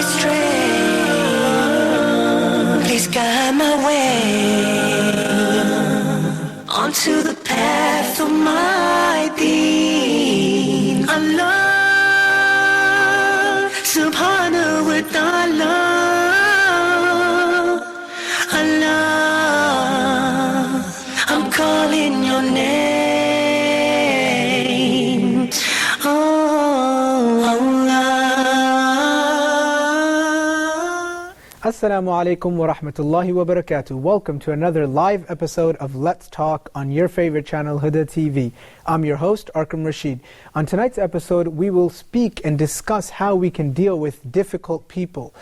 strength. Please guide my way onto the path of my deen. Allah subhanahu wa ta'ala. Allah, I'm calling your name. Oh Allah. Assalamu alaikum wa rahmatullahi wa barakatuh. Welcome to another live episode of Let's Talk on your favorite channel, Huda TV. I'm your host, Arkham Rashid. On tonight's episode, we will speak and discuss how we can deal with difficult people.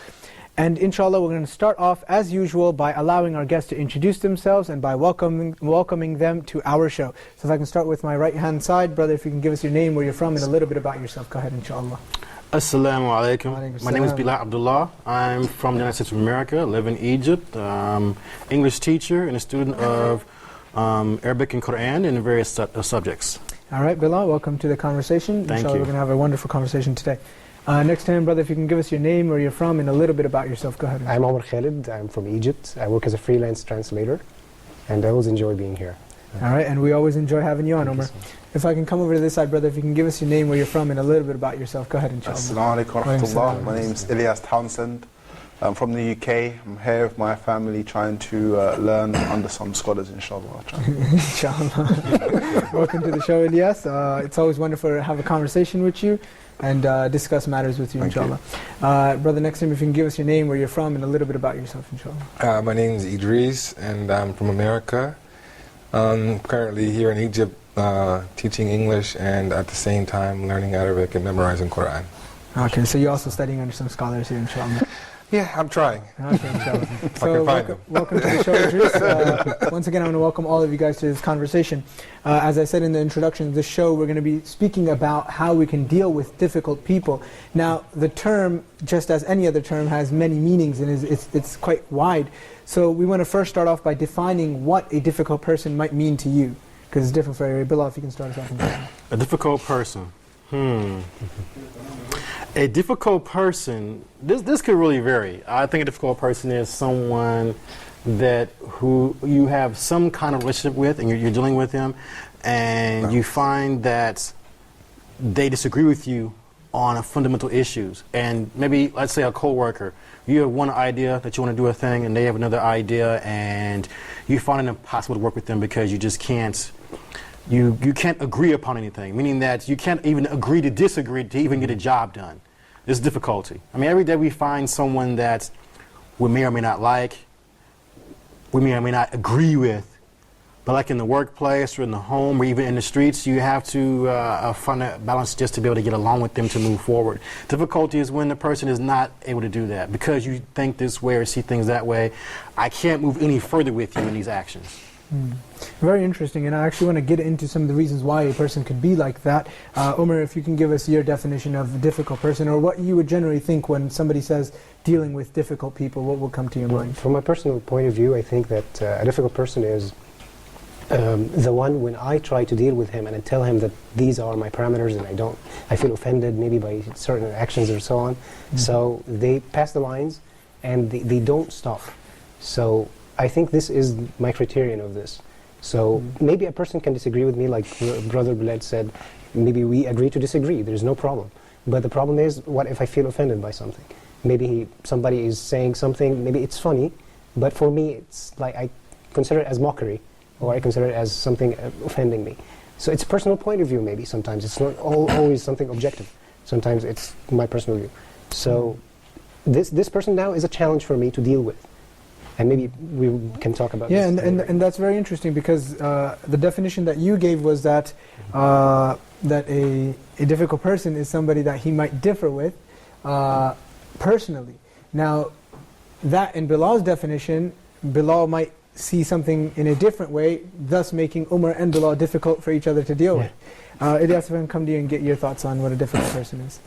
And inshallah, we're going to start off as usual by allowing our guests to introduce themselves and by welcoming them to our show. So if I can start with my right hand side, brother, if you can give us your name, where you're from, and a little bit about yourself. Go ahead, inshallah. Assalamu alaikum. My name is Bilal Abdullah. I'm from the United States of America, live in Egypt. English teacher and a student of Arabic and Quran and various subjects. All right, Bilal, welcome to the conversation. Thank inshallah, you. We're going to have a wonderful conversation today. Next time, brother, if you can give us your name, where you're from, and a little bit about yourself. Go ahead. I'm Omar Khalid. I'm from Egypt. I work as a freelance translator, and I always enjoy being here. All right, and we always enjoy having you on, Thank you Omar. so much. If I can come over to this side, brother, if you can give us your name, where you're from, and a little bit about yourself. Go ahead, inshallah. Assalamu alaikum wa rahmatullah. My name is Ilyas Townsend. I'm from the UK. I'm here with my family trying to learn under some scholars, inshallah. Inshallah. Welcome to the show, Ilyas. It's always wonderful to have a conversation with you and discuss matters with you, Thank inshallah. Brother, next time, if you can give us your name, where you're from, and a little bit about yourself, inshallah. My name is Idris, and I'm from America. Currently here in Egypt, teaching English and at the same time learning Arabic and memorizing Quran. Okay, so you're also studying under some scholars here, inshallah. Yeah, I'm trying. Okay, inshallah. can find them. Welcome to the show, Idris. Once again, I want to welcome all of you guys to this conversation. As I said in the introduction of this show, we're going to be speaking about how we can deal with difficult people. Now, the term, just as any other term, has many meanings and it's quite wide. So we want to first start off by defining what a difficult person might mean to you, because it's different for everybody. Bilal, if you can start us off. A difficult person. A difficult person, this could really vary. I think a difficult person is someone who you have some kind of relationship with and you're dealing with them, and you find that they disagree with you on fundamental issues. And maybe, let's say, a co-worker. You have one idea that you want to do a thing, and they have another idea, and you find it impossible to work with them because you just can't. You can't agree upon anything, meaning that you can't even agree to disagree to even get a job done. There's difficulty. I mean, every day we find someone that we may or may not like, we may or may not agree with, but like in the workplace or in the home or even in the streets, you have to find a balance just to be able to get along with them to move forward. Difficulty is when the person is not able to do that because you think this way or see things that way. I can't move any further with you in these actions. Very interesting, and I actually want to get into some of the reasons why a person could be like that. Omar, if you can give us your definition of a difficult person, or what you would generally think when somebody says dealing with difficult people, what will come to your mind? From my personal point of view, I think that a difficult person is the one when I try to deal with him and I tell him that these are my parameters and I feel offended maybe by certain actions or so on. So they pass the lines and they don't stop. So I think this is my criterion of this. So maybe a person can disagree with me, like Brother Bilal said, maybe we agree to disagree, there's no problem. But the problem is, what if I feel offended by something? Maybe somebody is saying something, maybe it's funny, but for me it's like I consider it as mockery, or I consider it as something offending me. So it's a personal point of view maybe sometimes, it's not always something objective. Sometimes it's my personal view. So this person now is a challenge for me to deal with. And maybe we can talk about this. Yeah, and that's very interesting because the definition that you gave was that that a difficult person is somebody that he might differ with personally. Now, that in Bilal's definition, Bilal might see something in a different way, thus making Umar and Bilal difficult for each other to deal with. Ilyas, if I can come to you and get your thoughts on what a difficult person is.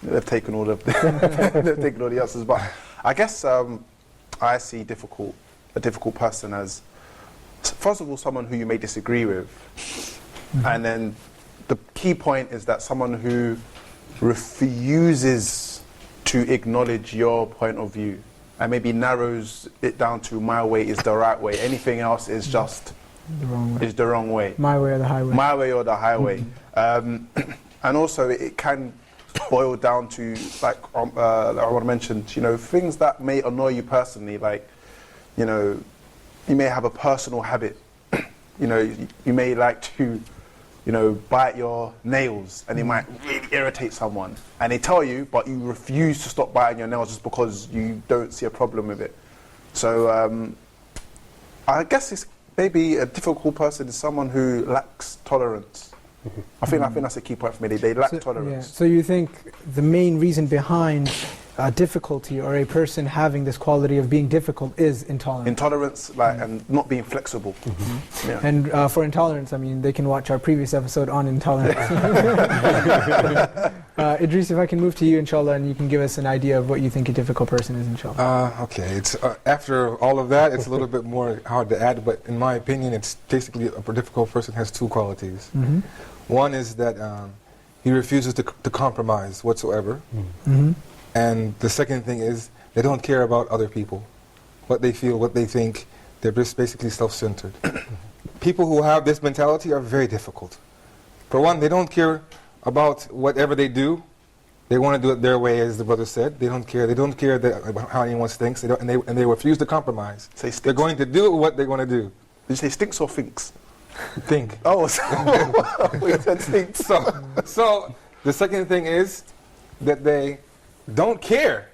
They've taken all the answers, but I guess I see a difficult person as, first of all, someone who you may disagree with, and then the key point is that someone who refuses to acknowledge your point of view and maybe narrows it down to my way is the right way. Anything else is just The wrong way. is the wrong way. My way or the highway. My way or the highway. And also it can boil down to, like I want to mention, you know, things that may annoy you personally, like, you know, you may have a personal habit. You know, you may like to, you know, bite your nails, and it might really irritate someone. And they tell you, but you refuse to stop biting your nails just because you don't see a problem with it. So I guess it's maybe a difficult person is someone who lacks tolerance. I think that's a key point for me. They lack tolerance. Yeah. So you think the main reason behind difficulty or a person having this quality of being difficult is intolerance? Intolerance, like, and not being flexible. Yeah. And for intolerance, I mean, they can watch our previous episode on intolerance. Idris, if I can move to you, inshallah, and you can give us an idea of what you think a difficult person is, inshallah. Okay, it's after all of that, it's a little bit more hard to add, but in my opinion, it's basically a difficult person has two qualities. One is that he refuses to compromise whatsoever. And the second thing is they don't care about other people, what they feel, what they think. They're just basically self-centered. People who have this mentality are very difficult. For one, they don't care about whatever they do. They want to do it their way, as the brother said. They don't care. They don't care about how anyone thinks. They don't, and they refuse to compromise. Say they're going to do what they're going to do. Did you say stinks or thinks? Think. Oh, we said stinks. So the second thing is that they don't care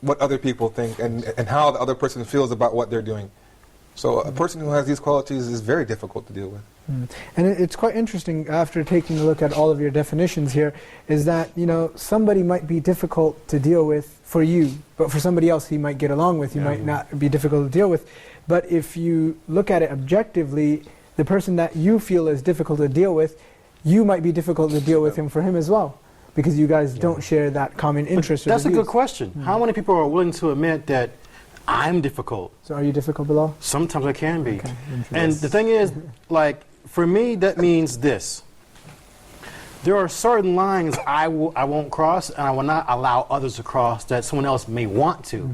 what other people think and how the other person feels about what they're doing. So a person who has these qualities is very difficult to deal with. And it's quite interesting, after taking a look at all of your definitions here, is that, you know, somebody might be difficult to deal with for you, but for somebody else he might get along with, he might not be difficult to deal with. But if you look at it objectively, the person that you feel is difficult to deal with, you might be difficult to deal with him for him as well, because you guys don't share that common interest. That's a good question. How many people are willing to admit that I'm difficult? So are you difficult, Bilal? Sometimes I can be. Okay, and the thing is, like, for me, that means this. There are certain lines I won't cross, and I will not allow others to cross that someone else may want to.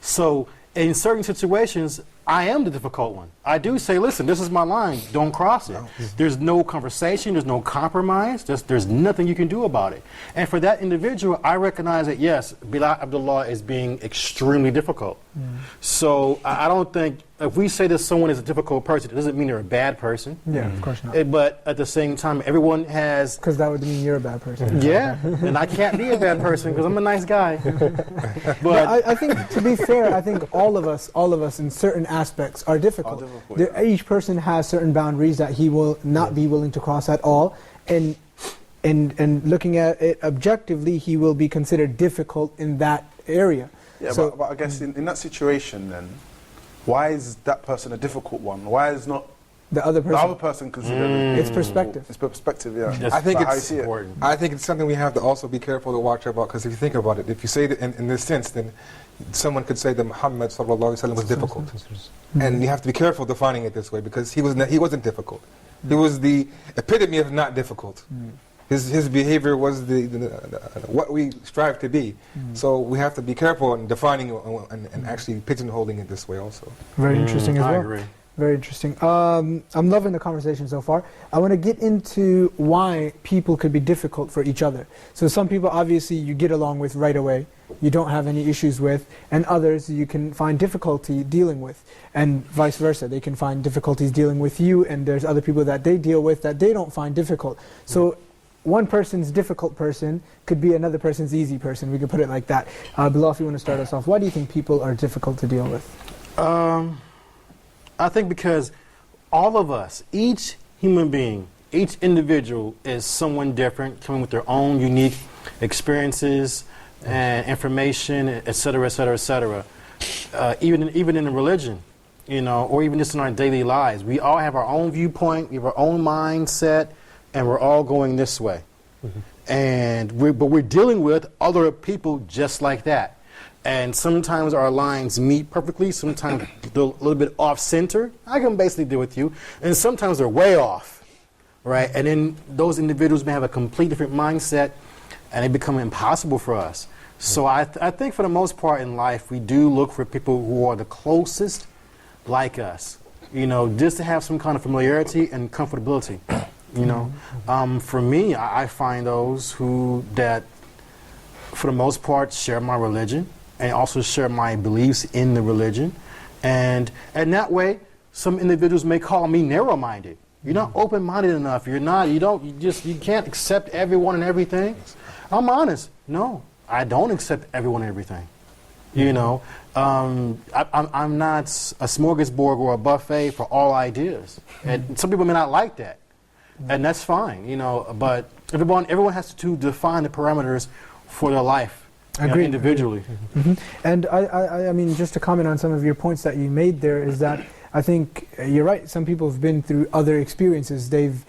So in certain situations, I am the difficult one. I do say, listen, this is my line, don't cross it. There's no conversation, there's no compromise, there's nothing you can do about it. And for that individual, I recognize that, yes, Bilal Abdullah is being extremely difficult. So I don't think, if we say that someone is a difficult person, it doesn't mean they're a bad person. Yeah, of course not. But at the same time, everyone has... Because that would mean you're a bad person. Yeah, and I can't be a bad person because I'm a nice guy. But I think, to be fair, I think all of us in certain aspects are difficult. Each person has certain boundaries that he will not be willing to cross at all, and looking at it objectively, he will be considered difficult in that area. Yeah, so, but I guess in that situation then, why is that person a difficult one? Why is not the other person considered It's perspective. It's perspective, yeah. I think Like it's important. I think it's something we have to also be careful to watch about, because if you think about it, if you say it in this sense, then someone could say that Muhammad sallallahu alaihi wasallam was difficult, and you have to be careful defining it this way, because he wasn't difficult. He was the epitome of not difficult. His behavior was what we strive to be. So we have to be careful in defining and actually pigeonholing it this way also. Very interesting as well. I agree. Very interesting. I'm loving the conversation so far. I want to get into why people could be difficult for each other. So some people, obviously, you get along with right away, you don't have any issues with, and others you can find difficulty dealing with, and vice versa. They can find difficulties dealing with you, and there's other people that they deal with that they don't find difficult. So one person's difficult person could be another person's easy person. We could put it like that. Bilal, if you want to start us off, why do you think people are difficult to deal with? I think because all of us, each human being, each individual is someone different, coming with their own unique experiences and information, et cetera, et cetera, et cetera. Even in religion, you know, or even just in our daily lives, we all have our own viewpoint, we have our own mindset, and we're all going this way. But we're dealing with other people just like that. And sometimes our lines meet perfectly, sometimes they're a little bit off-center. I can basically deal with you. And sometimes they're way off, right? And then those individuals may have a complete different mindset and they become impossible for us. So I think for the most part in life, we do look for people who are the closest like us, you know, just to have some kind of familiarity and comfortability, you know. For me, I find those that for the most part share my religion and also share my beliefs in the religion. And that way, some individuals may call me narrow-minded. You're not open-minded enough. You can't accept everyone and everything. I'm honest. No, I don't accept everyone and everything. You know, I'm not a smorgasbord or a buffet for all ideas. And some people may not like that. And that's fine, you know, but everyone has to define the parameters for their life, you know, individually. And I mean, just to comment on some of your points that you made there, is that I think you're right. Some people have been through other experiences. They've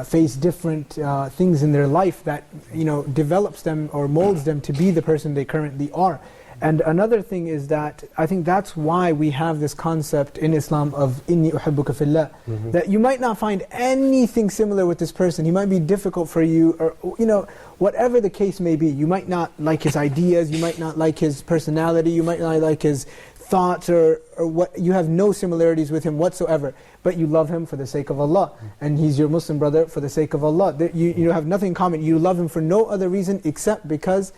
faced different things in their life that, you know, develops them or molds them to be the person they currently are. And another thing is that I think that's why we have this concept in Islam of inni uhibbuka fillah, that you might not find anything similar with this person. He might be difficult for you, or, you know, whatever the case may be. You might not like his ideas, you might not like his personality, you might not like his thoughts, or what. You have no similarities with him whatsoever, but you love him for the sake of Allah, and he's your Muslim brother for the sake of Allah. You have nothing in common. You love him for no other reason except because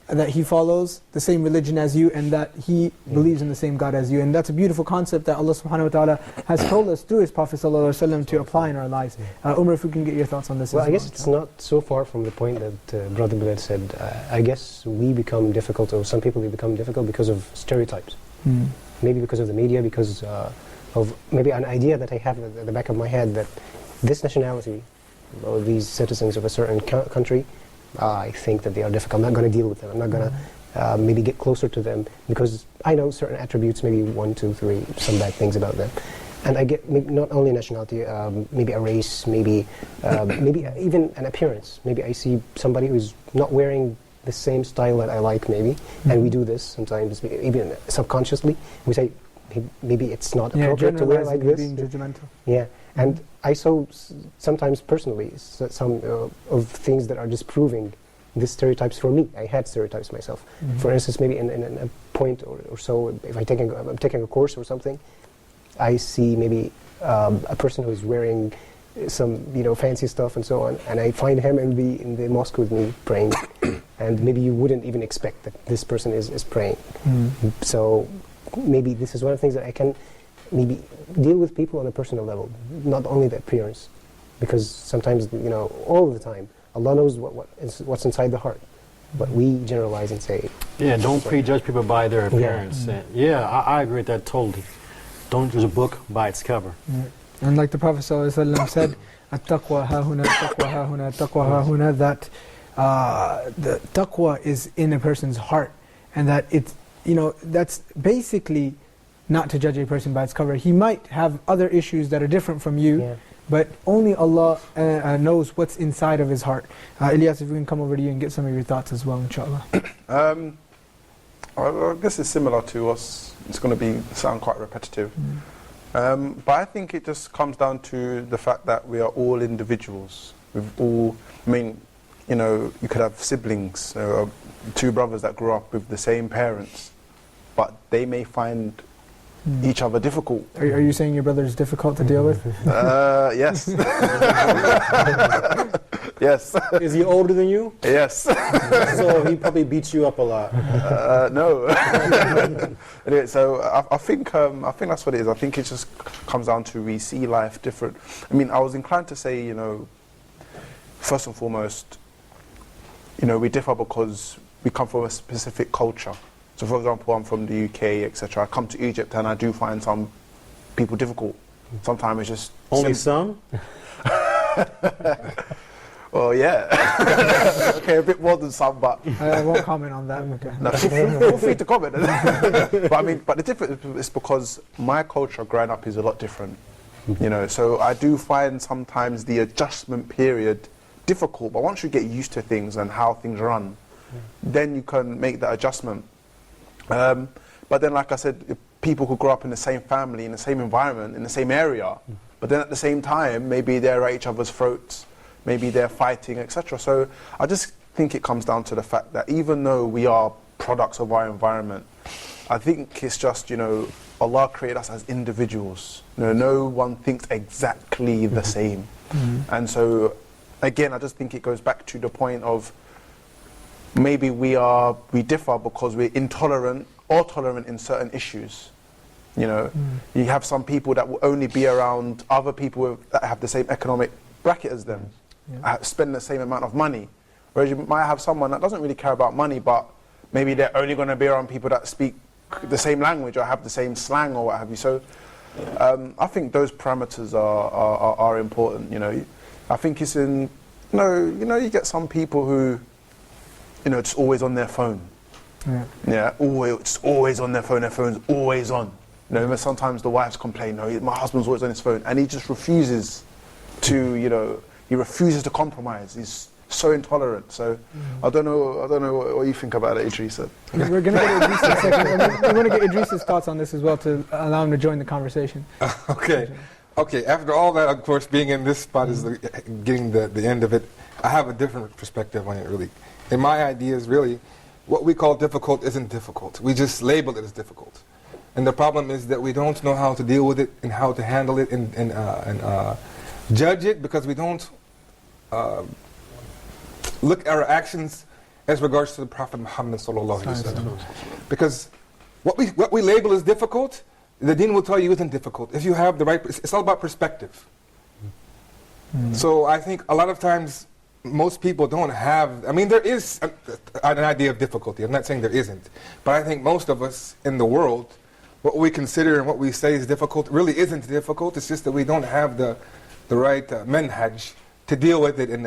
that he follows the same religion as you, and that he believes in the same God as you. And that's a beautiful concept that Allah subhanahu wa ta'ala has told us through His Prophet sallallahu alaihi wasallam to apply in our lives. Umar, if we can get your thoughts on this. Well, I guess it's not so far from the point that Brother Bilal said. I guess we become difficult, or some people become difficult because of stereotypes. Maybe because of the media, because of maybe an idea that I have at the back of my head that this nationality, or these citizens of a certain country, I think that they are difficult. I'm not going to deal with them. I'm not going to maybe get closer to them because I know certain attributes, maybe 1, 2, 3, some bad things about them. And I get maybe not only nationality, maybe a race, maybe even an appearance. Maybe I see somebody who's not wearing the same style that I like, maybe, and we do this sometimes, even subconsciously. We say maybe it's not appropriate to wear like this. Being judgmental. Yeah. And I saw sometimes personally some of things that are disproving these stereotypes for me. I had stereotypes myself. For instance, maybe in a point or so, if I'm taking a course or something, I see maybe a person who's wearing some fancy stuff and so on, and I find him in the mosque with me praying, and maybe you wouldn't even expect that this person is praying. So maybe this is one of the things that I can maybe deal with people on a personal level, not only the appearance, because sometimes, all the time, Allah knows what's inside the heart, but we generalize and say. Yeah, don't prejudge people by their appearance. Yeah, I agree with that totally. Don't judge a book by its cover. And like the Prophet ﷺ said, "At-taqwa ha-huna, at-taqwa ha-huna, at-taqwa ha-huna," that the taqwa is in a person's heart, and that it's, that's basically not to judge a person by its cover. He might have other issues that are different from you, but only Allah knows what's inside of his heart. Ilyas, if we can come over to you and get some of your thoughts as well, inshallah. I guess it's similar to us. It's going to sound quite repetitive. But I think it just comes down to the fact that we are all individuals. You could have siblings, two brothers that grew up with the same parents, but they may find each other difficult. Are you saying your brother is difficult to deal with? Yes. Yes. Is he older than you? Yes. So he probably beats you up a lot. No. Anyway, so I think that's what it is. I think it just comes down to we see life different. I mean, I was inclined to say, first and foremost, we differ because we come from a specific culture. So, for example, I'm from the UK, etc. I come to Egypt and I do find some people difficult. Sometimes it's just only some. Well, yeah. Okay, a bit more than some, but I won't comment on that. Okay. No, feel free to comment. but the difference is because my culture growing up is a lot different. So I do find sometimes the adjustment period difficult. But once you get used to things and how things run, then you can make that adjustment. But then, like I said, people who grow up in the same family, in the same environment, in the same area, but then at the same time, maybe they're at each other's throats, maybe they're fighting, etc. So I just think it comes down to the fact that even though we are products of our environment, I think it's just, Allah created us as individuals. No one thinks exactly the same. And so, again, I just think it goes back to the point of maybe we differ because we're intolerant or tolerant in certain issues. You have some people that will only be around other people that have the same economic bracket as them, spend the same amount of money. Whereas you might have someone that doesn't really care about money, but maybe they're only going to be around people that speak the same language or have the same slang or what have you. So I think those parameters are important. I think it's in you get some people who it's always on their phone. Always on their phone. Their phone's always on. Sometimes the wives complain, my husband's always on his phone, and he just refuses to, he refuses to compromise. He's so intolerant. So I don't know what you think about it, Idris. We're going to get Idris in a second. We want to get Idris's thoughts on this as well to allow him to join the conversation. Okay. After all that, of course, being in this spot is getting the end of it. I have a different perspective on it, really. And my idea is really, what we call difficult isn't difficult. We just label it as difficult. And the problem is that we don't know how to deal with it and how to handle it and judge it, because we don't look at our actions as regards to the Prophet Muhammad sallallahu alaihi wasallam. Because what we label as difficult, the Deen will tell you isn't difficult. If you have the right, it's all about perspective. So I think a lot of times most people don't have, there is an idea of difficulty. I'm not saying there isn't. But I think most of us in the world, what we consider and what we say is difficult really isn't difficult. It's just that we don't have the right manhaj to deal with it and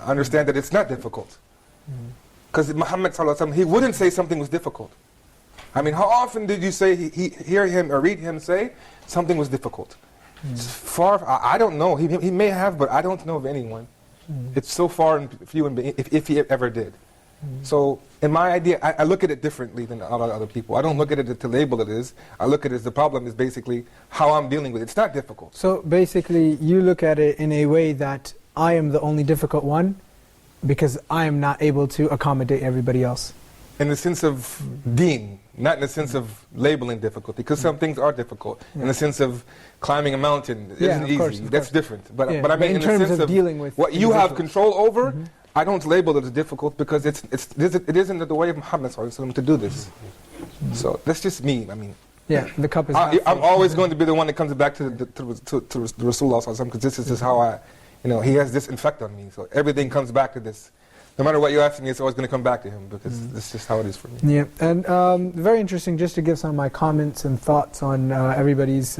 understand that it's not difficult. Because Muhammad sallallahu alaihi wasallam, he wouldn't say something was difficult. How often did you hear him or read him say something was difficult? It's far. I don't know. He may have, but I don't know of anyone. It's so far and few, if he ever did. So, in my idea, I look at it differently than a lot of other people. I don't look at it to label it as. I look at it as the problem is basically how I'm dealing with it. It's not difficult. So, basically, you look at it in a way that I am the only difficult one because I am not able to accommodate everybody else. In the sense of deen, not in the sense of labeling difficulty, because some things are difficult. In the sense of climbing a mountain isn't easy. That's different. But I mean, in the sense of dealing with what you have control over, I don't label it as difficult because it isn't the way of Muhammad sallallahu alaihi wasallam to do this. So that's just me. The cup is. I'm always going to be the one that comes back to Rasulullah sallallahu alaihi wasallam, because this is how he has this effect on me. So everything comes back to this. No matter what you ask me, it's always going to come back to him, because that's just how it is for me. Yeah, and very interesting, just to give some of my comments and thoughts on everybody's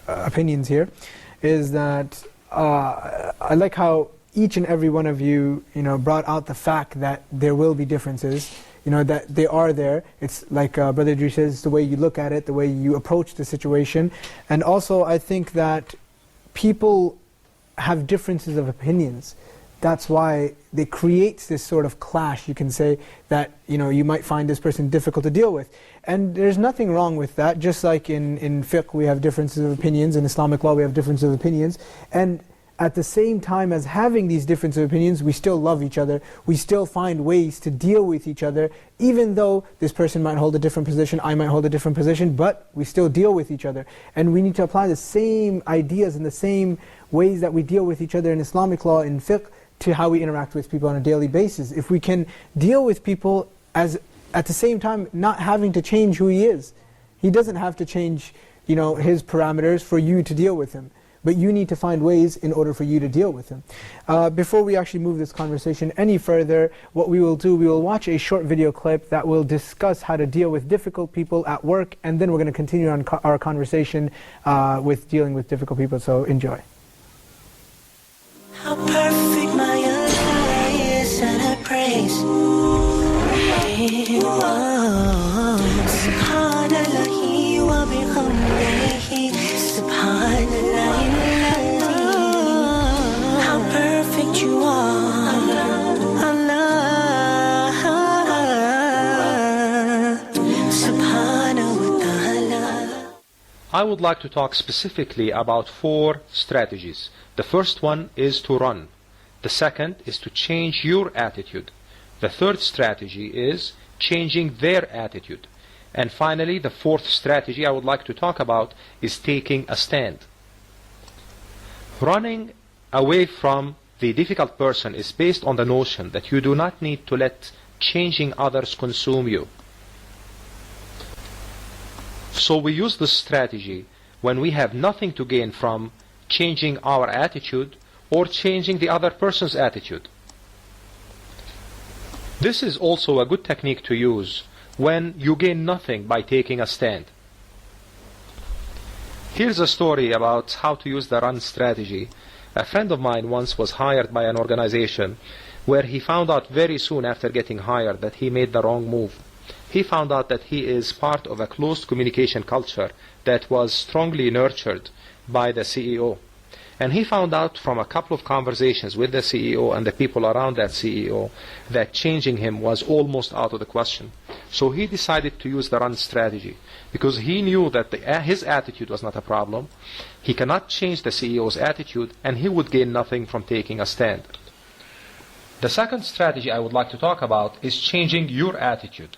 opinions here, is that I like how each and every one of you, brought out the fact that there will be differences, that they are there. It's like Brother Idris says, it's the way you look at it, the way you approach the situation. And also, I think that people have differences of opinions. That's why it creates this sort of clash, you can say, that you might find this person difficult to deal with. And there's nothing wrong with that. Just like in fiqh we have differences of opinions, in Islamic law we have differences of opinions. And at the same time as having these differences of opinions, we still love each other. We still find ways to deal with each other, even though this person might hold a different position, I might hold a different position, but we still deal with each other. And we need to apply the same ideas and the same ways that we deal with each other in Islamic law, in fiqh, to how we interact with people on a daily basis. If we can deal with people as at the same time not having to change who he is. He doesn't have to change, his parameters for you to deal with him. But you need to find ways in order for you to deal with him. Before we actually move this conversation any further, what we will do, we will watch a short video clip that will discuss how to deal with difficult people at work, and then we're going to continue on our conversation with dealing with difficult people. So enjoy. How perfect my Allah is, and I praise Him. Subhanallah wa bihamdihi, Subhanallah. How perfect you are, Allah. Subhanahu wa ta'ala. I would like to talk specifically about 4 strategies. The first one is to run. The second is to change your attitude. The third strategy is changing their attitude. And finally, the fourth strategy I would like to talk about is taking a stand. Running away from the difficult person is based on the notion that you do not need to let changing others consume you. So we use this strategy when we have nothing to gain from changing our attitude or changing the other person's attitude. This is also a good technique to use when you gain nothing by taking a stand. Here's a story about how to use the run strategy. A friend of mine once was hired by an organization where he found out very soon after getting hired that he made the wrong move. He found out that he is part of a closed communication culture that was strongly nurtured by the CEO. And he found out from a couple of conversations with the CEO and the people around that CEO that changing him was almost out of the question. So he decided to use the run strategy because he knew that his attitude was not a problem. He cannot change the CEO's attitude, and he would gain nothing from taking a stand. The second strategy I would like to talk about is changing your attitude.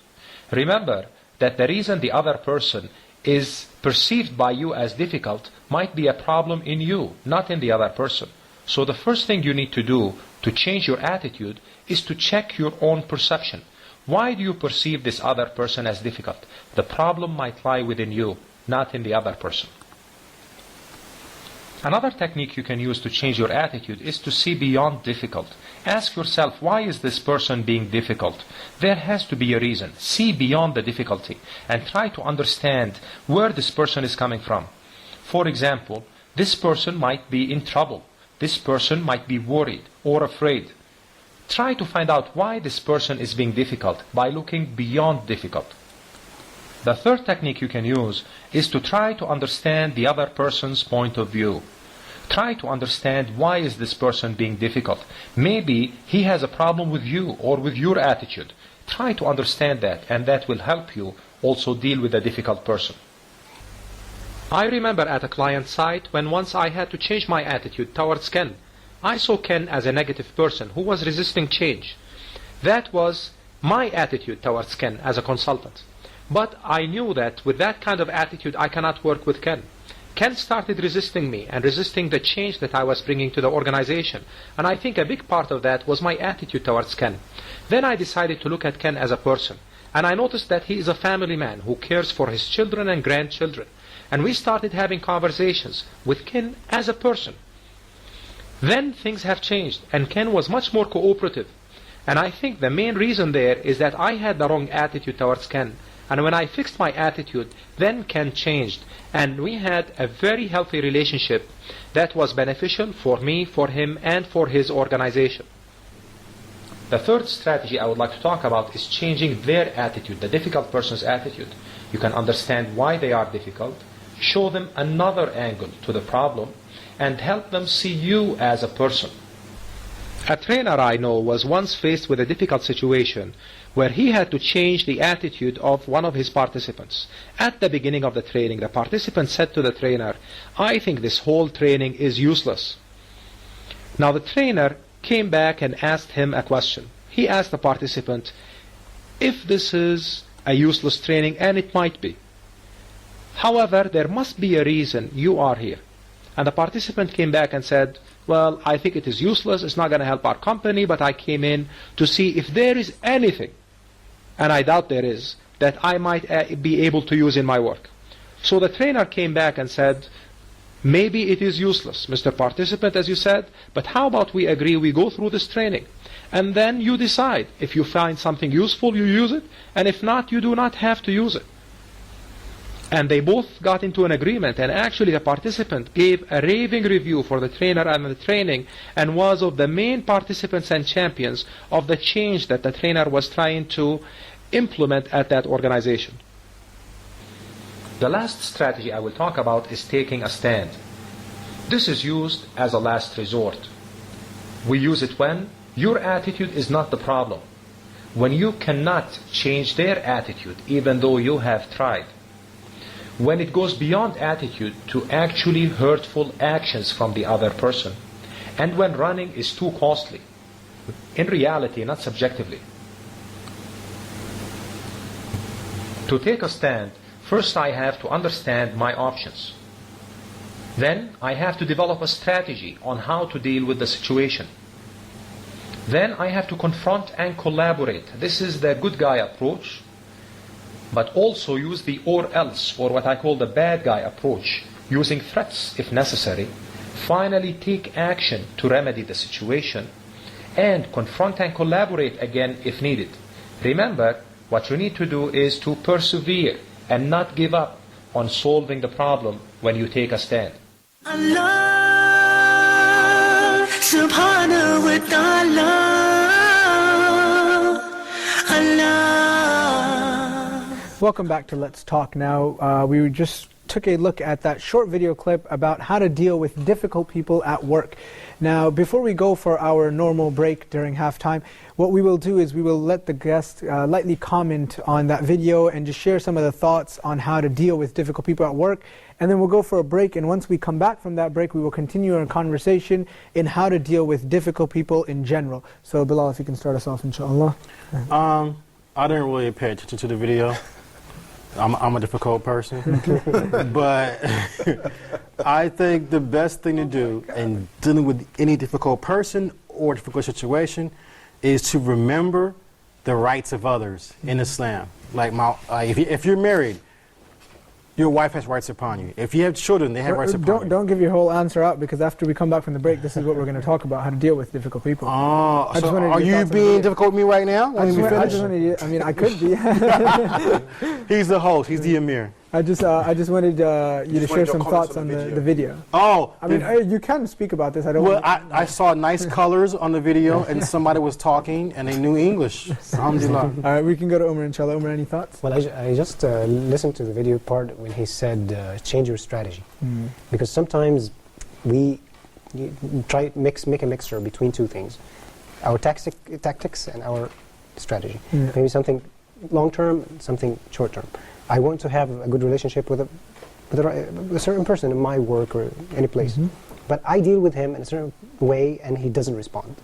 Remember that the reason the other person is perceived by you as difficult might be a problem in you, not in the other person. So the first thing you need to do to change your attitude is to check your own perception. Why do you perceive this other person as difficult? The problem might lie within you, not in the other person. Another technique you can use to change your attitude is to see beyond difficult. Ask yourself, why is this person being difficult? There has to be a reason. See beyond the difficulty and try to understand where this person is coming from. For example, this person might be in trouble. This person might be worried or afraid. Try to find out why this person is being difficult by looking beyond difficult. The third technique you can use is to try to understand the other person's point of view. Try to understand why is this person being difficult. Maybe he has a problem with you or with your attitude. Try to understand that, and that will help you also deal with a difficult person. I remember at a client site when once I had to change my attitude towards Ken. I saw Ken as a negative person who was resisting change. That was my attitude towards Ken as a consultant. But I knew that with that kind of attitude I cannot work with Ken. Ken started resisting me and resisting the change that I was bringing to the organization. And I think a big part of that was my attitude towards Ken. Then I decided to look at Ken as a person. And I noticed that he is a family man who cares for his children and grandchildren. And we started having conversations with Ken as a person. Then things have changed, and Ken was much more cooperative. And I think the main reason there is that I had the wrong attitude towards Ken. And when I fixed my attitude, then Ken changed. And we had a very healthy relationship that was beneficial for me, for him, and for his organization. The third strategy I would like to talk about is changing their attitude, the difficult person's attitude. You can understand why they are difficult, show them another angle to the problem, and help them see you as a person. A trainer I know was once faced with a difficult situation where he had to change the attitude of one of his participants. At the beginning of the training, the participant said to the trainer, "I think this whole training is useless." Now the trainer came back and asked him a question. He asked the participant, "If this is a useless training, and it might be, however, there must be a reason you are here." And the participant came back and said, "Well, I think it is useless, it's not going to help our company, but I came in to see if there is anything, and I doubt there is, that I might be able to use in my work." So the trainer came back and said, "Maybe it is useless, Mr. Participant, as you said, but how about we agree we go through this training, and then you decide. If you find something useful, you use it, and if not, you do not have to use it." And they both got into an agreement, and actually the participant gave a raving review for the trainer and the training, and was of the main participants and champions of the change that the trainer was trying to implement at that organization. The last strategy I will talk about is taking a stand. This is used as a last resort. We use it when your attitude is not the problem, when you cannot change their attitude even though you have tried, when it goes beyond attitude to actually hurtful actions from the other person, and when running is too costly. In reality, not subjectively. To take a stand, first I have to understand my options. Then I have to develop a strategy on how to deal with the situation. Then I have to confront and collaborate. This is the good guy approach, but also use the or else, or what I call the bad guy approach, using threats if necessary. Finally, take action to remedy the situation, and confront and collaborate again if needed. Remember, what you need to do is to persevere and not give up on solving the problem when you take a stand. Allah subhanahu wa ta'ala, Allah. Welcome back to Let's Talk Now. We just took a look at that short video clip about how to deal with difficult people at work. Now, before we go for our normal break during halftime, what we will do is we will let the guest lightly comment on that video and just share some of the thoughts on how to deal with difficult people at work. And then we'll go for a break, and once we come back from that break, we will continue our conversation in how to deal with difficult people in general. So Bilal, if you can start us off, inshallah. I didn't really pay attention to the video. I'm a difficult person. But I think the best thing to do in dealing with any difficult person or difficult situation is to remember the rights of others in Islam. Like if you're married, your wife has rights upon you. If you have children, they have rights upon you. Don't give your whole answer out, because after we come back from the break, this is what we're going to talk about, how to deal with difficult people. Oh, so are you being difficult with me right now? I mean, I could be. He's the host. He's the Amir. I just wanted you to share some thoughts on the video. Oh, I mean, you can speak about this. I saw nice colors on the video, and somebody was talking, and they knew English. Alhamdulillah. All right, we can go to Omar, inshallah. Omar, any thoughts? Well, I just listened to the video part when he said change your strategy. Because sometimes you try make a mixture between two things, our tactics and our strategy. Maybe something long term, something short term. I want to have a good relationship with a certain person in my work or any place, but I deal with him in a certain way and he doesn't respond.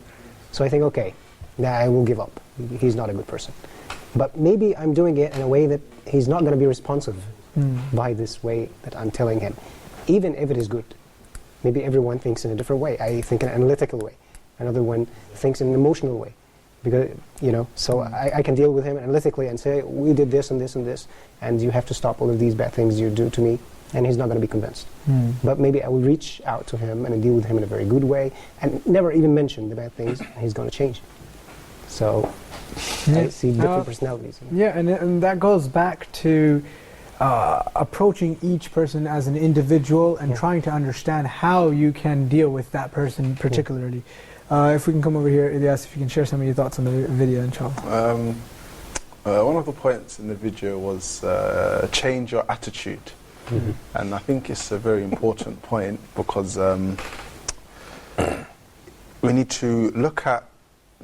So I think, okay, now I will give up. He's not a good person. But maybe I'm doing it in a way that he's not going to be responsive by this way that I'm telling him, even if it is good. Maybe everyone thinks in a different way. I think in an analytical way. Another one thinks in an emotional way. Because, so I can deal with him analytically and say, we did this and this and this, and you have to stop all of these bad things you do to me, and he's not going to be convinced. But maybe I will reach out to him and deal with him in a very good way, and never even mention the bad things, and he's going to change. So I see different personalities. Yeah, and that goes back to approaching each person as an individual and trying to understand how you can deal with that person particularly. If we can come over here, Ilyas, if you can share some of your thoughts on the video, inshallah. One of the points in the video was change your attitude. And I think it's a very important point because we need to look at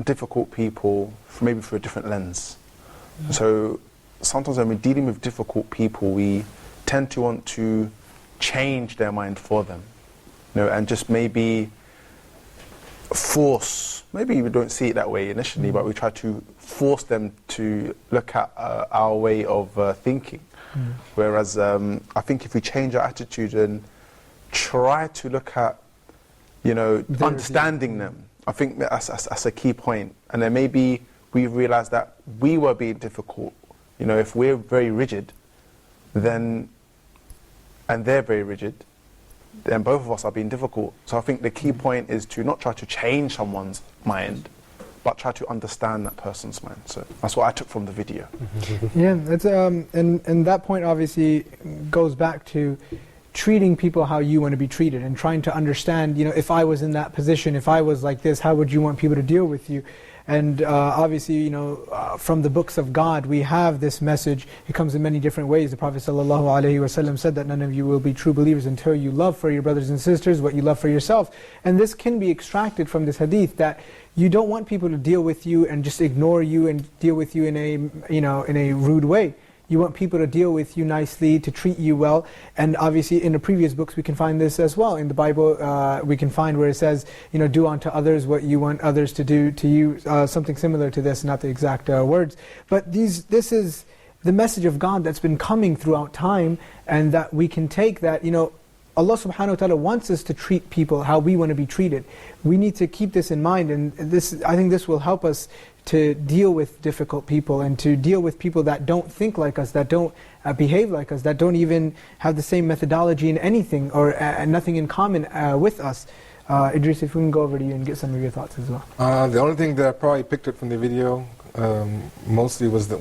difficult people maybe through a different lens. So sometimes when we're dealing with difficult people, we tend to want to change their mind for them, and just maybe force, maybe we don't see it that way initially, but we try to force them to look at our way of thinking. Whereas I think if we change our attitude and try to look at, understanding them, I think that's a key point. And then maybe we realize that we were being difficult. If we're very rigid, then, and they're very rigid, then both of us are being difficult. So I think the key point is to not try to change someone's mind, but try to understand that person's mind. So that's what I took from the video. Yeah, that's and that point obviously goes back to treating people how you want to be treated and trying to understand, if I was in that position, if I was like this, how would you want people to deal with you? And obviously, from the books of God, we have this message. It comes in many different ways. The Prophet ﷺ said that none of you will be true believers until you love for your brothers and sisters what you love for yourself. And this can be extracted from this hadith, that you don't want people to deal with you and just ignore you and deal with you in a, in a rude way. You want people to deal with you nicely, to treat you well. And obviously in the previous books we can find this as well. In the Bible we can find where it says, do unto others what you want others to do to you. Something similar to this, not the exact words. But this is the message of God that's been coming throughout time, and that we can take that, Allah subhanahu wa ta'ala wants us to treat people how we want to be treated. We need to keep this in mind, and I think this will help us to deal with difficult people, and to deal with people that don't think like us, that don't behave like us, that don't even have the same methodology in anything, or nothing in common with us. Idris, if we can go over to you and get some of your thoughts as well. The only thing that I probably picked up from the video mostly was the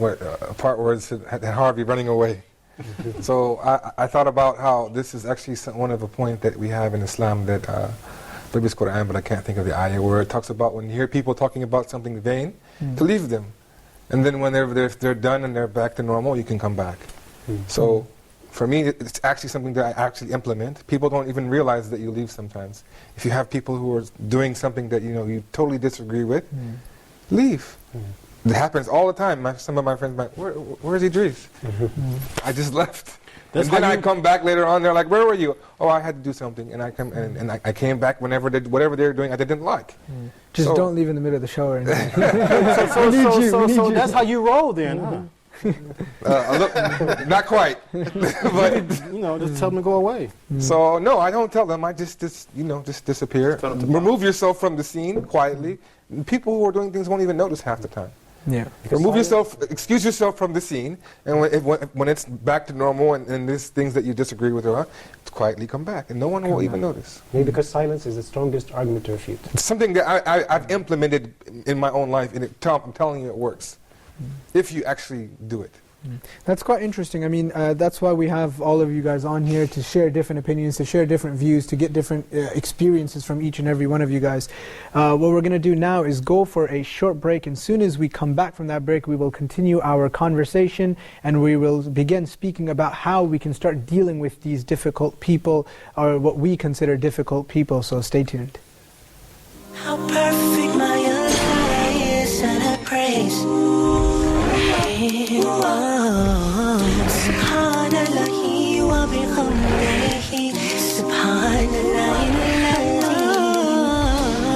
part where it had Harvey running away. So I thought about how this is actually one of the points that we have in Islam that maybe it's Quran, but I can't think of the ayah, where it talks about when you hear people talking about something vain, to leave them. And then when they're done and they're back to normal, you can come back. So for me, it's actually something that I actually implement. People don't even realize that you leave sometimes. If you have people who are doing something that you totally disagree with, leave. It happens all the time. Some of my friends are like, where's Idris? I just left. And then I come back later on, they're like, where were you? Oh, I had to do something. And I come and I came back whenever whatever they were doing I didn't like. Just don't leave in the middle of the show or anything. So that's how you roll then, huh? Look, not quite. But just tell them to go away. So no, I don't tell them. I just disappear. Remove yourself from the scene quietly. People who are doing things won't even notice half the time. Yeah. Remove yourself, excuse yourself from the scene, and when it's back to normal and there's things that you disagree with, quietly come back, and no one will even notice. Maybe because silence is the strongest argument to refute. It's something that I've implemented in my own life, and I'm telling you it works, if you actually do it. That's quite interesting. I mean, that's why we have all of you guys on here, to share different opinions, to share different views, to get different experiences from each and every one of you guys. What we're going to do now is go for a short break, and as soon as we come back from that break, we will continue our conversation, and we will begin speaking about how we can start dealing with these difficult people, or what we consider difficult people. So stay tuned. How perfect my Allah is, and I praise. Subhanallahi wa bihamdihi, Subhanallah,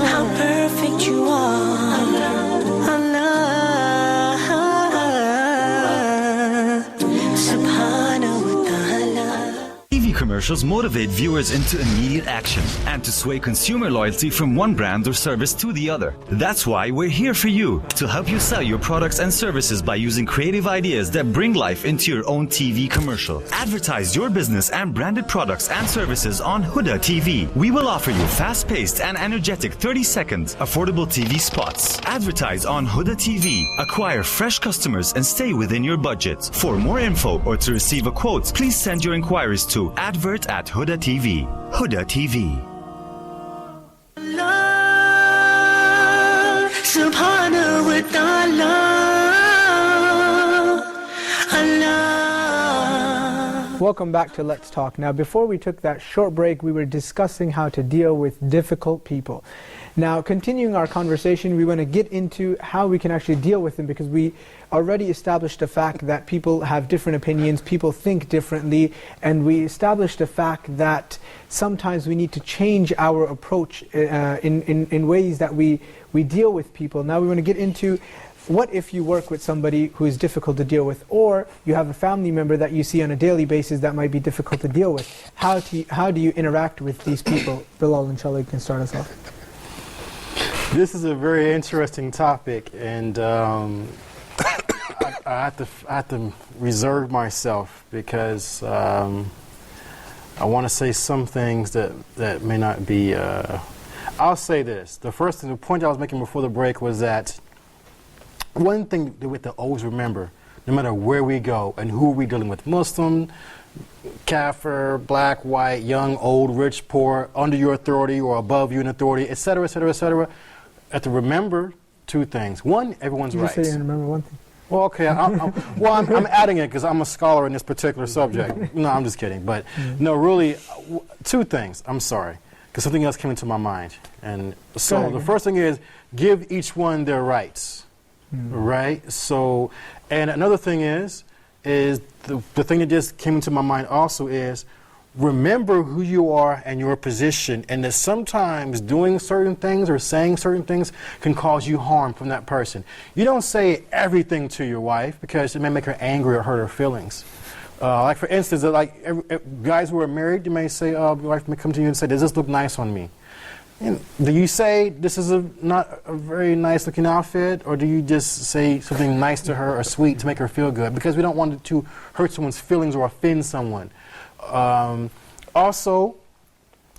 how perfect you are, Allah, Subhanahu wa ta'ala. TV commercials motivate viewers into immediate action and to sway consumer loyalty from one brand or service to the other. That's why we're here for you, to help you sell your products and services by using creative ideas that bring life into your own TV commercial. Advertise your business and branded products and services on Huda TV. We will offer you fast-paced and energetic 30-second affordable TV spots. Advertise on Huda TV, acquire fresh customers, and stay within your budget. For more info or to receive a quote, please send your inquiries to advert@Huda TV. Huda TV. Allah, Subhanahu wa ta'ala, Allah. Welcome back to Let's Talk. Now, before we took that short break, we were discussing how to deal with difficult people. Now, continuing our conversation, we want to get into how we can actually deal with them, because we already established the fact that people have different opinions, people think differently, and we established the fact that sometimes we need to change our approach in ways that we deal with people. Now we want to get into, what if you work with somebody who is difficult to deal with, or you have a family member that you see on a daily basis that might be difficult to deal with? How do you interact with these people? Bilal, inshallah, you can start us off. This is a very interesting topic, and I have to reserve myself, because I want to say some things that may not be. I'll say this. The point I was making before the break was that one thing that we have to always remember, no matter where we go and who we're dealing with, Muslim, Kafir, black, white, young, old, rich, poor, under your authority or above you in authority, etc., etc., etc., have to remember two things. One, everyone's rights. You just say you remember one thing. Well, okay, I'm adding it because I'm a scholar in this particular subject. No, I'm just kidding. But no, really, two things. I'm sorry, because something else came into my mind. And so the first thing is, give each one their rights, right? So, and another thing is the thing that just came into my mind also is, remember who you are and your position, and that sometimes doing certain things or saying certain things can cause you harm from that person. You don't say everything to your wife because it may make her angry or hurt her feelings. Like for instance, guys who are married, you may say, your wife may come to you and say, does this look nice on me? And do you say, this is not a very nice looking outfit, or do you just say something nice to her or sweet to make her feel good? Because we don't want it to hurt someone's feelings or offend someone. Also,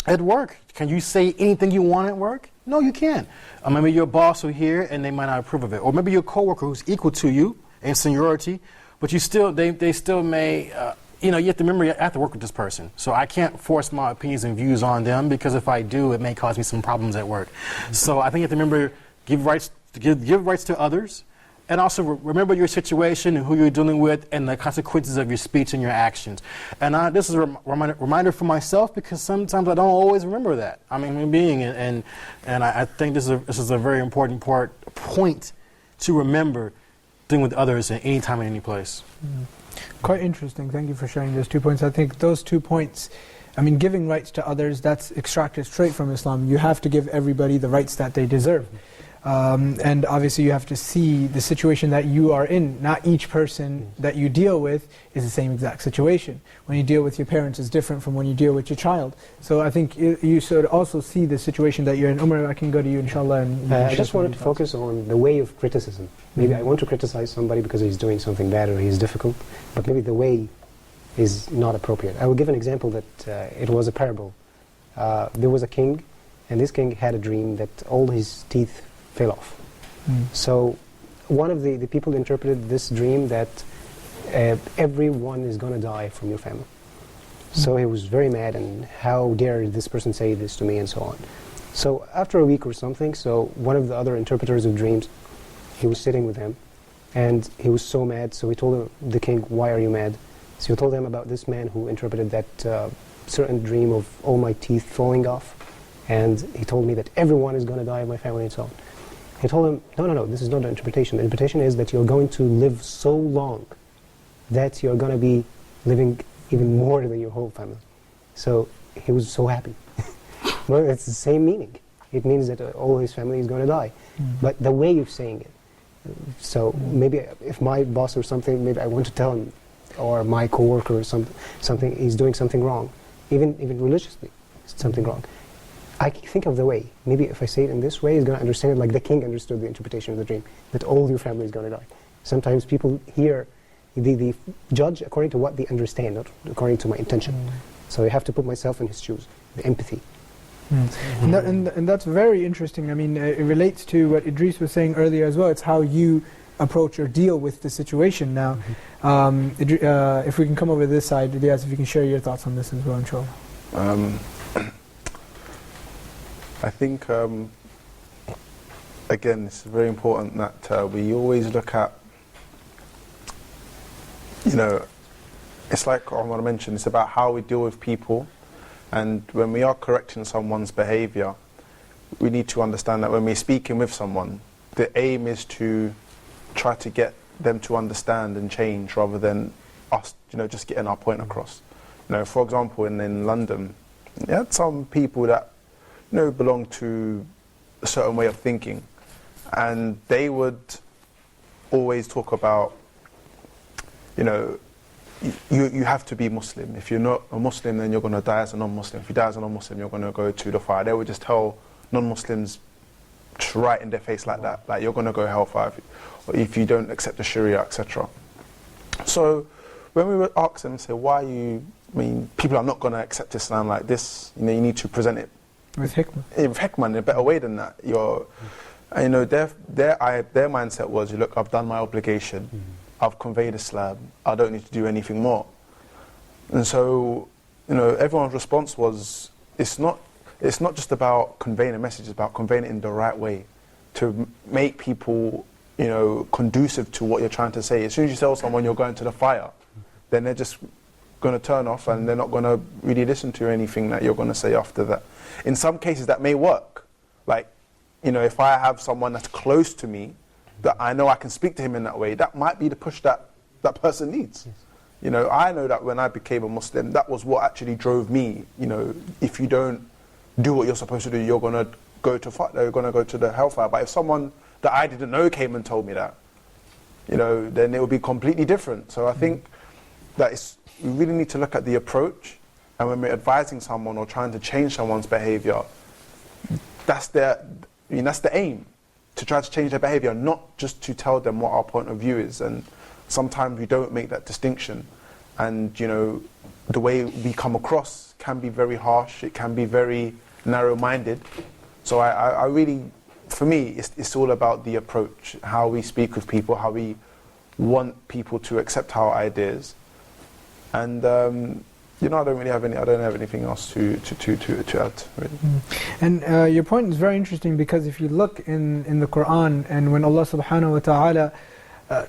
at work, can you say anything you want at work? No, you can't. Maybe your boss will hear and they might not approve of it. Or maybe your coworker who's equal to you in seniority, but you still, they still may, you have to remember you have to work with this person. So I can't force my opinions and views on them, because if I do, it may cause me some problems at work. So I think you have to remember, give rights to others, and also remember your situation and who you're dealing with and the consequences of your speech and your actions. And this is a reminder for myself, because sometimes I don't always remember that. I'm a human being, and I think this is a very important point to remember dealing with others at any time and any place. Quite interesting. Thank you for sharing those 2 points. I think those 2 points, giving rights to others, that's extracted straight from Islam. You have to give everybody the rights that they deserve. And obviously you have to see the situation that you are in. Not each person that you deal with is the same exact situation. When you deal with your parents, it's different from when you deal with your child. So I think you should also see the situation that you're in. Umar, I can go to you, inshallah. And I just wanted to focus on the way of criticism. Maybe I want to criticize somebody because he's doing something bad or he's difficult, but maybe the way is not appropriate. I will give an example that it was a parable. There was a king, and this king had a dream that all his teeth fell off. So one of the people interpreted this dream that everyone is going to die from your family. So he was very mad, and how dare this person say this to me, and so on. So after a week or something, so one of the other interpreters of dreams, he was sitting with him, and he was so mad, so he told the king, why are you mad? So he told him about this man who interpreted that certain dream of all my teeth falling off, and he told me that everyone is going to die of my family, and so on. He told him, no, this is not the interpretation. The interpretation is that you're going to live so long that you're going to be living even more than your whole family. So he was so happy. Well, it's the same meaning. It means that all his family is going to die. But the way of saying it. So maybe if my boss or something, maybe I want to tell him, or my coworker or something, he's doing something wrong, even religiously, something wrong. I think of the way. Maybe if I say it in this way, he's going to understand it like the king understood the interpretation of the dream, that all your family is going to die. Sometimes people hear, they judge according to what they understand, not according to my intention. So I have to put myself in his shoes, the empathy. And that's very interesting. It relates to what Idris was saying earlier as well. It's how you approach or deal with the situation now. If we can come over to this side, Ilyas, if you can share your thoughts on this as well, inshallah. I think, again, it's very important that we always look at, it's like Omar mentioned, it's about how we deal with people. And when we are correcting someone's behavior, we need to understand that when we're speaking with someone, the aim is to try to get them to understand and change rather than us, just getting our point across. For example, in London, you had some people that belong to a certain way of thinking, and they would always talk about, you have to be Muslim. If you're not a Muslim, then you're going to die as a non-Muslim. If you die as a non-Muslim, you're going to go to the fire. They would just tell non-Muslims right in their face like that, like you're going to go hellfire if you don't accept the Sharia, etc. So when we would ask them, say, why people are not going to accept Islam like this, you need to present it with hikmah. With hikmah, in a better way than that. Their mindset was, look, I've done my obligation, I've conveyed Islam, I don't need to do anything more. And so, everyone's response was, it's not just about conveying a message, it's about conveying it in the right way to make people, conducive to what you're trying to say. As soon as you tell someone you're going to the fire, then they're just going to turn off and they're not going to really listen to anything that you're going to say after that. In some cases that may work. Like, if I have someone that's close to me, that I know I can speak to him in that way, that might be the push that person needs. You know, I know that when I became a Muslim, that was what actually drove me. You know, if you don't do what you're supposed to do, you're going to go to fight, you're going to go to the hellfire. But if someone that I didn't know came and told me that, you know, then it would be completely different. So I think that we really need to look at the approach, and when we're advising someone or trying to change someone's behavior, that's the aim, to try to change their behavior, not just to tell them what our point of view is. And sometimes we don't make that distinction, and you know, the way we come across can be very harsh, it can be very narrow-minded. So I really, for me, it's all about the approach, how we speak with people, how we want people to accept our ideas. And you know, I don't have anything else to add, really. And your point is very interesting, because if you look in the Quran, and when Allah subhanahu wa ta'ala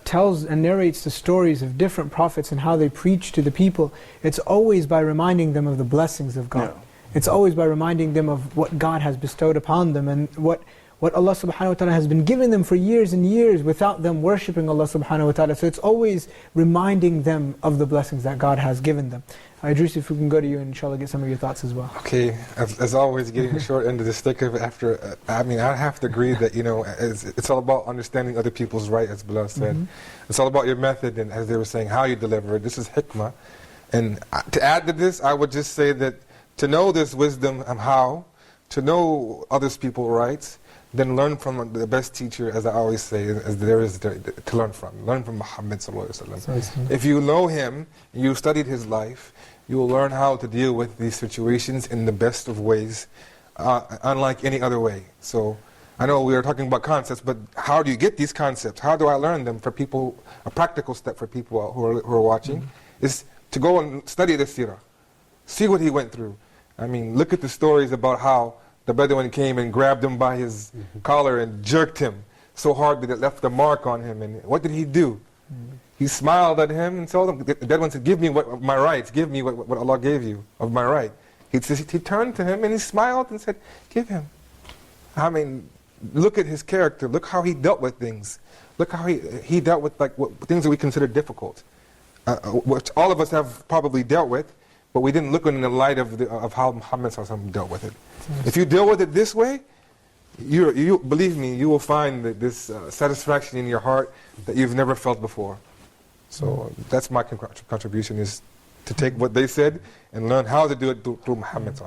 tells and narrates the stories of different prophets and how they preach to the people, it's always by reminding them of the blessings of God. Yeah. It's always by reminding them of what God has bestowed upon them, and what Allah subhanahu wa ta'ala has been giving them for years and years without them worshipping Allah subhanahu wa ta'ala. So it's always reminding them of the blessings that God has given them. Idris, if we can go to you and inshallah get some of your thoughts as well. Okay, as always, getting the short end of the stick of it after, I mean, I have to agree that, you know, it's all about understanding other people's right, as Bilal said. It's all about your method, and as they were saying, how you deliver it. This is hikmah. And to add to this, I would just say that to know this wisdom of how, to know others people's rights, then learn from the best teacher, as I always say, as there is to learn from. Learn from Muhammad sallallahu alaihi wasallam. If you know him, you studied his life, you will learn how to deal with these situations in the best of ways, unlike any other way. So, I know we are talking about concepts, but how do you get these concepts? How do I learn them for people? A practical step for people who are watching is to go and study the seerah. See what he went through. I mean, look at the stories about how the Bedouin came and grabbed him by his collar and jerked him so hard that it left a mark on him. And what did he do? He smiled at him and told him, the Bedouin said, give me my rights, give me what Allah gave you of my right. He turned to him and he smiled and said, give him. I mean, look at his character, look how he dealt with things. Look how he dealt with things that we consider difficult, which all of us have probably dealt with, but we didn't look in the light of how Muhammad dealt with it. If you deal with it this way, you believe me, you will find this satisfaction in your heart that you've never felt before. So that's my contribution, is to take what they said and learn how to do it through Muhammad.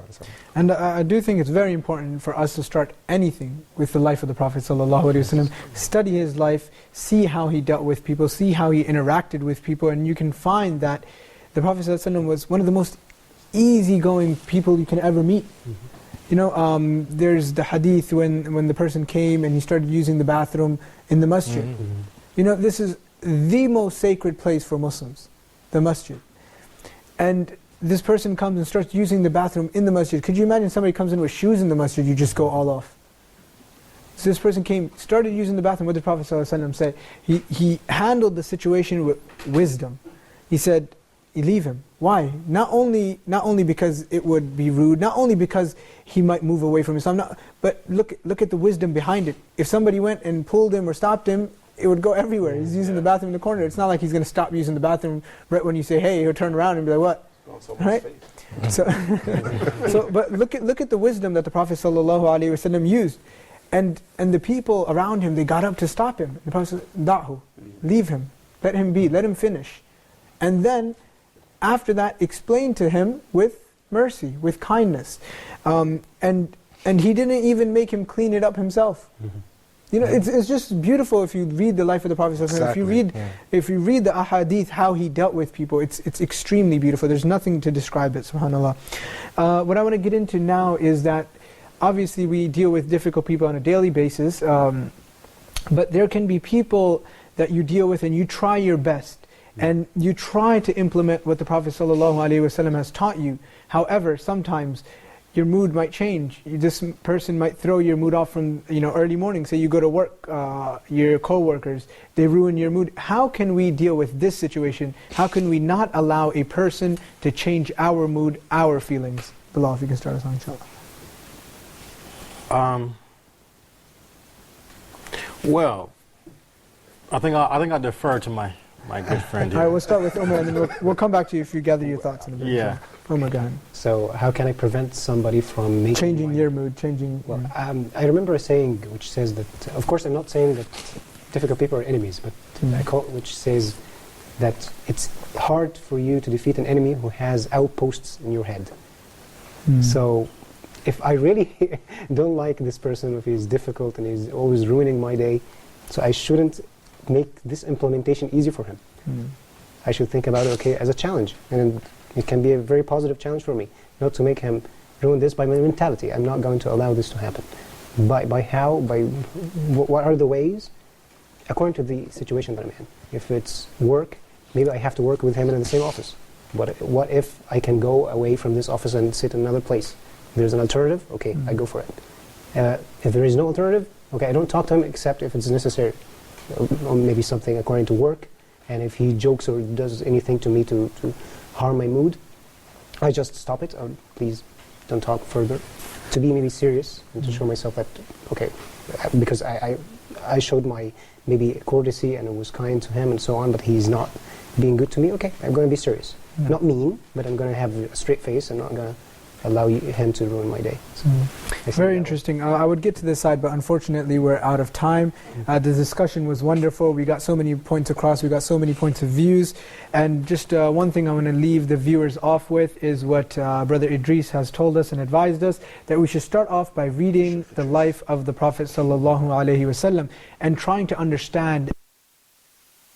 And I do think it's very important for us to start anything with the life of the Prophet ﷺ. Study his life, see how he dealt with people, see how he interacted with people, and you can find that the Prophet ﷺ was one of the most easygoing people you can ever meet. You know, there's the hadith when the person came and he started using the bathroom in the masjid. You know, this is the most sacred place for Muslims, the masjid. And this person comes and starts using the bathroom in the masjid. Could you imagine somebody comes in with shoes in the masjid, you just go all off? So this person came, started using the bathroom. What did Prophet ﷺ say? He handled the situation with wisdom. He said, you leave him. Why? Not only because it would be rude, not only because he might move away from Islam, but look at the wisdom behind it. If somebody went and pulled him or stopped him, it would go everywhere. He's using the bathroom in the corner. It's not like he's going to stop using the bathroom right when you say, hey, he'll turn around and be like, what? Right? So, but look at the wisdom that the Prophet ﷺ used. And the people around him, they got up to stop him. The Prophet said, Da'hu, leave him, let him be, let him finish. And then, after that, explain to him with mercy, with kindness. And he didn't even make him clean it up himself. You know, it's just beautiful if you read the life of the Prophet. Exactly. If you read the ahadith, how he dealt with people, it's extremely beautiful. There's nothing to describe it, subhanAllah. What I want to get into now is that obviously we deal with difficult people on a daily basis, but there can be people that you deal with and you try your best. And you try to implement what the Prophet ﷺ has taught you. However, sometimes your mood might change. This person might throw your mood off from early morning. Say you go to work, your co-workers, they ruin your mood. How can we deal with this situation? How can we not allow a person to change our mood, our feelings? Bilal, if you can start us on, inshallah. Well, I think I defer to my my good friend All here. right, we'll start with Omar, and then we'll come back to you if you gather your thoughts in a bit. Yeah. Omar, go ahead. So how can I prevent somebody from making Changing my- your mood, changing... Well, I remember a saying which says that, of course I'm not saying that difficult people are enemies, but a quote which says that it's hard for you to defeat an enemy who has outposts in your head. So if I really don't like this person, if he's difficult and he's always ruining my day, so I shouldn't make this implementation easy for him. I should think about it, okay, as a challenge. And it can be a very positive challenge for me, not to make him ruin this by my mentality. I'm not going to allow this to happen. By how? By what are the ways? According to the situation that I'm in. If it's work, maybe I have to work with him in the same office. What if I can go away from this office and sit in another place? If there's an alternative, okay, I go for it. If there is no alternative, okay, I don't talk to him except if it's necessary. Or maybe something according to work. And if he jokes or does anything to me to harm my mood, I just stop it. Please don't talk further. To be maybe serious and to show myself that, okay, because I showed my maybe courtesy and I was kind to him and so on, but he's not being good to me, okay, I'm going to be serious. Not mean, but I'm going to have a straight face and not going to allow him to ruin my day. So Very interesting. I would get to this side, but unfortunately we're out of time. The discussion was wonderful. We got so many points across. We got so many points of views. And just one thing I want to leave the viewers off with is what Brother Idris has told us and advised us, that we should start off by reading the life of the Prophet ﷺ and trying to understand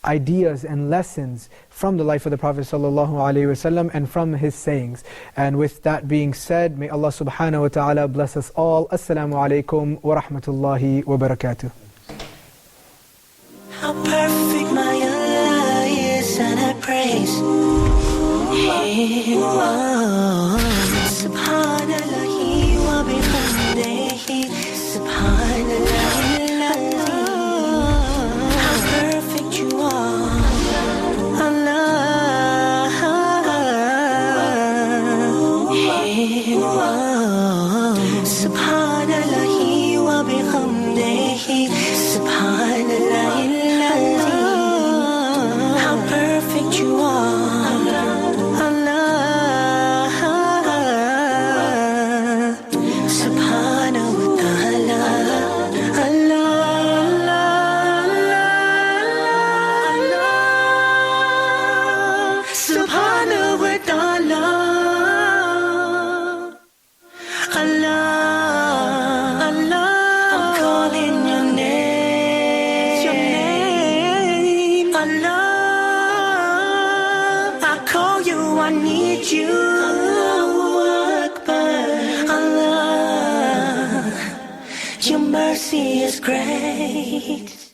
ideas and lessons from the life of the Prophet ﷺ and from his sayings. And with that being said, may Allah subhanahu wa ta'ala bless us all. Assalamu alaikum wa rahmatullahi wa barakatuh. How perfect my Allah is, and I praise Him. Subhanallah wa bihamdihi, Subhanallah. How perfect you are, Allah. Subhanallah wa bihamdihi, Subhanallah. How perfect you are, Allah. Subhanahu wa ta'ala, Allah, Subhanahu wa ta'ala, Allah, Allah. I'm calling your name, Allah. I call you, I need you, Allahu Akbar, Allah. Your mercy is great.